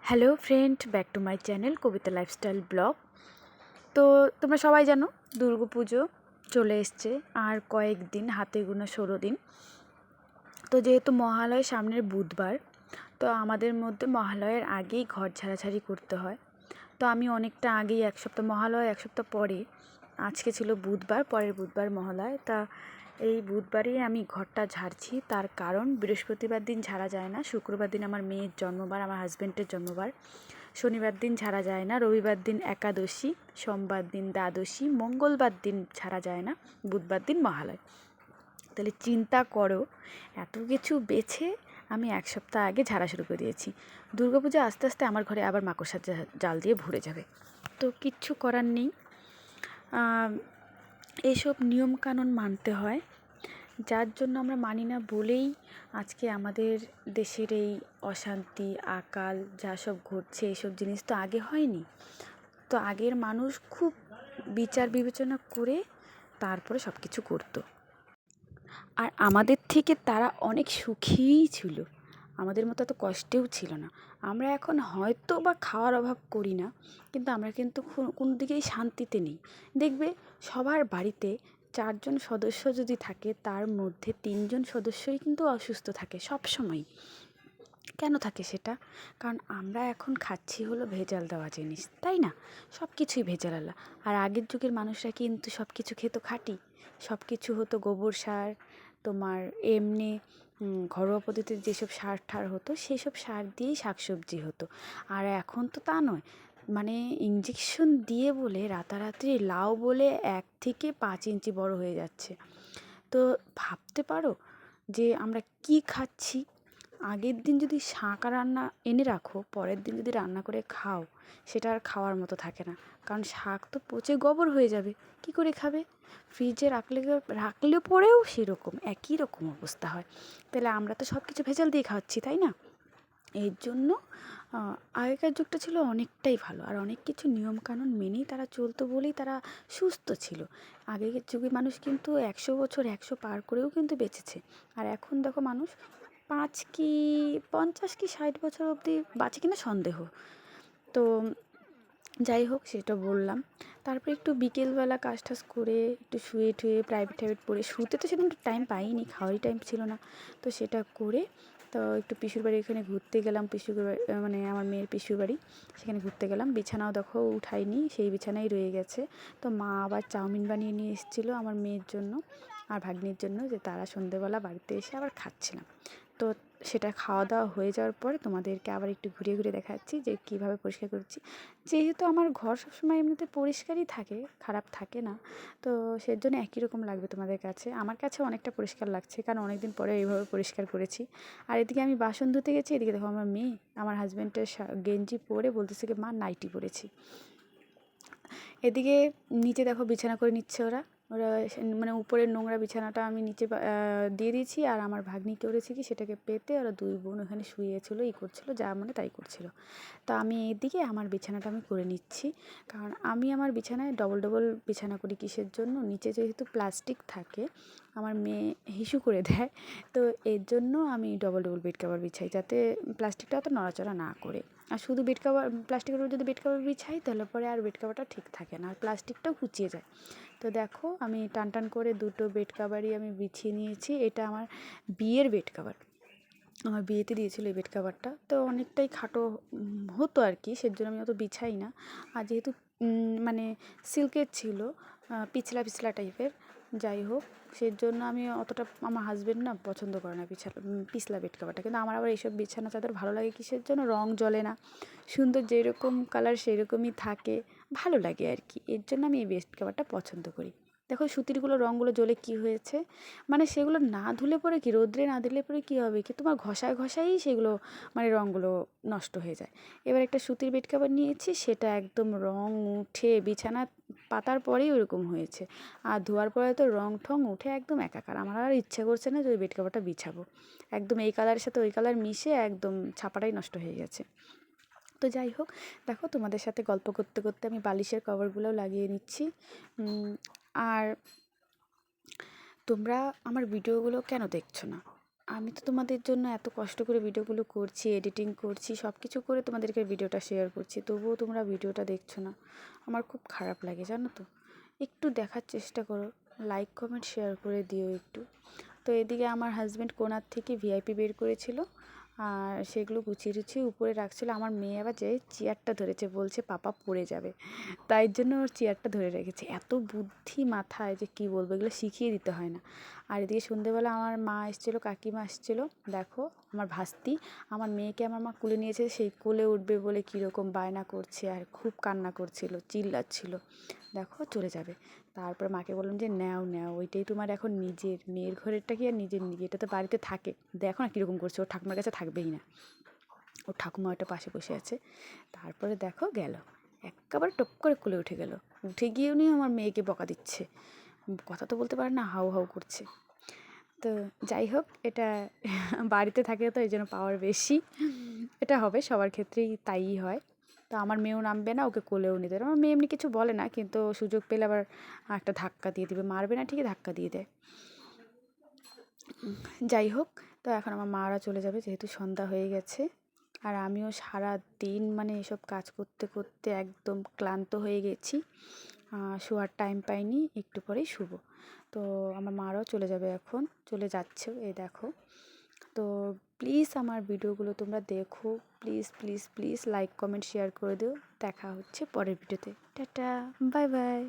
Hello friend, back to my channel Kabita lifestyle blog. তো তোমরা সবাই জানো দুর্গাপুজো চলে এসছে আর কয়েকদিন, হাতে গোনা 16 দিন। তো যেহেতু মহালয় সামনের বুধবার, তো আমাদের মধ্যে মহালয়ের আগেই ঘর ঝাড়াঝাড়ি করতে হয়। তো আমি অনেকটা আগেই, এক সপ্তাহ, মহালয় এক সপ্তাহ পরে, আজকে ছিল বুধবার, পরের বুধবার মহালয়। তা এই বুধবারই আমি ঘরটা ঝাড়ছি। তার কারণ বৃহস্পতিবার দিন ঝাড়া যায় না, শুক্রবার দিন আমার মেয়ের জন্মবার, আমার হাজব্যান্ডের জন্মবার, শনিবার দিন ঝাড়া যায় না, রবিবার দিন একাদশী, সোমবার দিন দ্বাদশী, মঙ্গলবার দিন ঝাড়া যায় না, বুধবার দিন মহালয়। তাহলে চিন্তা করো, এত কিছু বেছে আমি এক সপ্তাহ আগে ঝাড়া শুরু করে দিয়েছি। দুর্গাপূজা আস্তে আস্তে আমার ঘরে আবার মাকড়সার জাল দিয়ে ভরে যাবে। তো কিচ্ছু করার নেই, এইসব নিয়মকানুন মানতে হয়, যার জন্য আমরা মানি না বলেই আজকে আমাদের দেশের এই অশান্তি, আকাল যা সব ঘটছে। এইসব জিনিস তো আগে হয়নি। তো আগের মানুষ খুব বিচার বিবেচনা করে তারপরে সব কিছু করতো, আর আমাদের থেকে তারা অনেক সুখীই ছিল, আমাদের মতো এত কষ্টেও ছিল না। আমরা এখন হয়তো বা খাওয়ার অভাব করি না, কিন্তু আমরা কিন্তু কোনো দিকেই শান্তিতে নেই। দেখবে সবার বাড়িতে 4 জন সদস্য যদি থাকে, তার মধ্যে 3 জন সদস্যই কিন্তু অসুস্থ থাকে সব সময়। কেন থাকে সেটা? কারণ আমরা এখন খাচ্ছি হলো ভেজাল দেওয়া জিনিস, তাই না? সব কিছুই ভেজালালা। আর আগের যুগের মানুষরা কিন্তু সব কিছু খেত খাঁটি, সব কিছু হতো গোবর সার, তোমার এমনি ঘরোয়া পদ্ধতিতে যেসব সার ঠার হতো, সেই সব সার দিয়েই শাকসবজি হতো। আর এখন তো তা নয়, মানে ইঞ্জেকশন দিয়ে বলে রাতারাতি লাউ বলে 1 থেকে 5 ইঞ্চি বড় হয়ে যাচ্ছে। তো ভাবতে পারো যে আমরা কি খাচ্ছি। আগের দিন যদি শাক রান্না এনে রাখো, পরের দিন যদি রান্না করে খাও, সেটা আর খাওয়ার মতো থাকে না। কারণ শাক তো পচে গোবর হয়ে যাবে, কি করে খাবে? ফ্রিজে রাখলে পরেও সেরকম একই রকম অবস্থা হয়। তাহলে আমরা তো সব কিছু ভেজাল দিয়ে খাওয়াচ্ছি, তাই না? এর জন্য আগেকার যুগটা ছিল অনেকটাই ভালো, আর অনেক কিছু নিয়মকানুন মেনেই তারা চলতো বলেই তারা সুস্থ ছিল। আগেকার যুগে মানুষ কিন্তু 100 বছর, 100 পার করেও কিন্তু বেঁচেছে। আর এখন দেখো মানুষ 5 কি 50 কি 60 বছর অবধি বাঁচে কিনা সন্দেহ। তো যাই হোক, সেটা বললাম। তারপরে একটু বিকেলবেলা কাজ টাজ করে একটু শুয়ে টুয়ে প্রাইভেট পড়ে, শুতে তো সেদিন একটু টাইম পাইনি, খাওয়ারই টাইম ছিল না। তো সেটা করে তো একটু পিসুর বাড়ি এখানে ঘুরতে গেলাম, পিসুর বাড়ি মানে আমার মেয়ের পিসুর বাড়ি, সেখানে ঘুরতে গেলাম। বিছানাও দেখো উঠাইনি, সেই বিছানাই রয়ে গেছে। তো মা আবার চাউমিন বানিয়ে নিয়ে এসেছিলো আমার মেয়ের জন্য আর ভাগ্নির জন্য, যে তারা সন্ধেবেলা বাড়িতে এসে আবার খাচ্ছিলাম। তো সেটা খাওয়া দাওয়া হয়ে যাওয়ার পরে তোমাদেরকে আবার একটু ঘুরিয়ে ঘুরিয়ে দেখাচ্ছি যে কীভাবে পরিষ্কার করছি। যেহেতু আমার ঘর সবসময় এমনিতে পরিষ্কারই থাকে, খারাপ থাকে না, তো সেজন্য একই রকম লাগবে তোমাদের কাছে। আমার কাছে অনেকটা পরিষ্কার লাগছে, কারণ অনেক দিন পরে এইভাবে পরিষ্কার করেছি। আর এদিকে আমি বাসন ধুতে গেছি, এদিকে দেখো আমার মেয়ে আমার হাজব্যান্ডের গেঞ্জি পরে বলতেছে কি মা নাইটি পরেছি। এদিকে নিচে দেখো বিছানা করে নিচ্ছে ওরা ওরা মানে উপরের নোংরা বিছানাটা আমি নিচে দিয়ে দিয়েছি, আর আমার ভাগ্নি করেছে কি সেটাকে পেতে ওরা 2 বোন ওখানে শুয়েছিল, করছিল যা মানে তাই করছিল। তো আমি এদিকে আমার বিছানাটা আমি করে নিচ্ছি, কারণ আমি আমার বিছানায় ডবল ডবল বিছানা করি। কিসের জন্য? নিচে যেহেতু প্লাস্টিক থাকে, আমার মেয়ে হিসু করে দেয়, তো এর জন্য আমি ডবল ডবল বেড কভার বিছাই, যাতে প্লাস্টিকটা অত নড়াচড়া না করে। আর শুধু বেড কভার, প্লাস্টিকের উপর যদি বেড কভার বিছাই তাহলে পরে আর বেড কভারটা ঠিক থাকে না, আর প্লাস্টিকটাও কুচিয়ে যায়। তো দেখো আমি টান টান করে 2টো বেড কভারই আমি বিছিয়ে নিয়েছি। এটা আমার বিয়ের বেড কভার, আমার বিয়েতে দিয়েছিলো এই বেড কভারটা। তো অনেকটাই খাটো হতো আর কি, সেজন্য আমি অত বিছাই না। আর যেহেতু মানে সিল্কের ছিল, পিছলা পিছলা টাইপের, যাই হোক, সেজন্য আমি অতটা, আমার হাজব্যান্ড না পছন্দ করে না পিছলা বেড কভারটা। কিন্তু আমার আবার এইসব বিছানা চাদর ভালো লাগে, কিসের জন্য? রং জ্বলে না, সুন্দর যেরকম কালার সেরকমই থাকে, ভালো লাগে আর কি। এর জন্য আমি এই বেড কভারটা পছন্দ করি। দেখো সুতিরগুলো রঙগুলো জ্বলে কী হয়েছে, মানে সেগুলো না ধুলে পরে কি, রোদ্রে না দিলে পরে কী হবে কি, তোমার ঘষায় ঘষাই সেগুলো মানে রঙগুলো নষ্ট হয়ে যায়। এবার একটা সুতির বেড কভার নিয়েছি, সেটা একদম রং উঠে বিছানা পাতার পরেই ওরকম হয়েছে, আর ধোয়ার পরে তো রং ঠং উঠে একদম একাকার। আমার আর ইচ্ছে করছে না যে ওই বেড কভারটা বিছাবো, একদম এই কালারের সাথে ওই কালার মিশে একদম ছাপাটাই নষ্ট হয়ে গেছে। তো যাই হোক, দেখো তোমাদের সাথে গল্প করতে করতে আমি বালিশের কভারগুলোও লাগিয়ে নিচ্ছি। আর তোমরা আমার ভিডিওগুলো কেন দেখছো না? আমি তো তোমাদের জন্য এত কষ্ট করে ভিডিওগুলো করছি, এডিটিং করছি, সব কিছু করে তোমাদেরকে ভিডিওটা শেয়ার করছি, তবুও তোমরা ভিডিওটা দেখছো না। আমার খুব খারাপ লাগে জানো তো। একটু দেখার চেষ্টা করো, লাইক কমেন্ট শেয়ার করে দিও একটু। তো এদিকে আমার হাজব্যান্ড কোণার থেকে ভিআইপি বের করেছিল, আর সেগুলো গুছিয়ে টুছিয়ে উপরে রাখছিল। আমার মেয়ে আবার যে চেয়ারটা ধরেছে, বলছে পাপা পড়ে যাবে, তাই জন্য ওর চেয়ারটা ধরে রেখেছে। এত বুদ্ধি মাথায় যে কী বলবো, এগুলো শিখিয়ে দিতে হয় না। আর এদিকে সন্ধেবেলা আমার মা এসেছিলো, কাকিমা এসেছিলো। দেখো আমার ভাস্তি, আমার মেয়েকে আমার মা কোলে নিয়েছে, সেই কোলে উঠবে বলে কীরকম বায়না করছে, আর খুব কান্না করছিল, চিল্লাচ্ছিল। দেখো চলে যাবে। তারপরে মাকে বললাম যে নাও নাও, ওইটাই তোমার এখন নিজের, মেয়ের ঘরেরটা কি আর নিজের নিজে, এটা তো বাড়িতে থাকে। দেখো না কীরকম করছে, ওর ঠাকুমার কাছে থাকবেই না। ওর ঠাকুমা ওটা পাশে বসে আছে। তারপরে দেখো গেল, একেবারে টপ করে কোলে উঠে গেল। উঠে গিয়ে উনি আমার মেয়েকে বকা দিচ্ছে, কথা তো বলতে পারে না, হাউ হাউ করছে। তো যাই হোক, এটা বাড়িতে থাকে তো এই জন্য পাওয়ার বেশি। এটা হবে সবার ক্ষেত্রেই, তাইই হয়। তো আমার মেয়েও নামবে না, ওকে কোলেও নিতে দেবে। আমার মেয়ে এমনি কিছু বলে না, কিন্তু সুযোগ পেলে আবার একটা ধাক্কা দিয়ে দিবে, মারবে না ঠিকই ধাক্কা দিয়ে দেয়। যাই হোক, তো এখন আমার মারা চলে যাবে যেহেতু সন্ধ্যা হয়ে গেছে। আর আমিও সারা দিন মানে এসব কাজ করতে করতে একদম ক্লান্ত হয়ে গেছি। শোয়ার টাইম পাইনি, একটু পরেই শুবো। তো আমার মারাও চলে যাবে, এখন চলে যাচ্ছে, এই দেখো। তো প্লিজ আমার ভিডিওগুলো তোমরা দেখো, please please please like comment share করে দিও। দেখা হচ্ছে পরের ভিডিওতে। Tata, bye bye.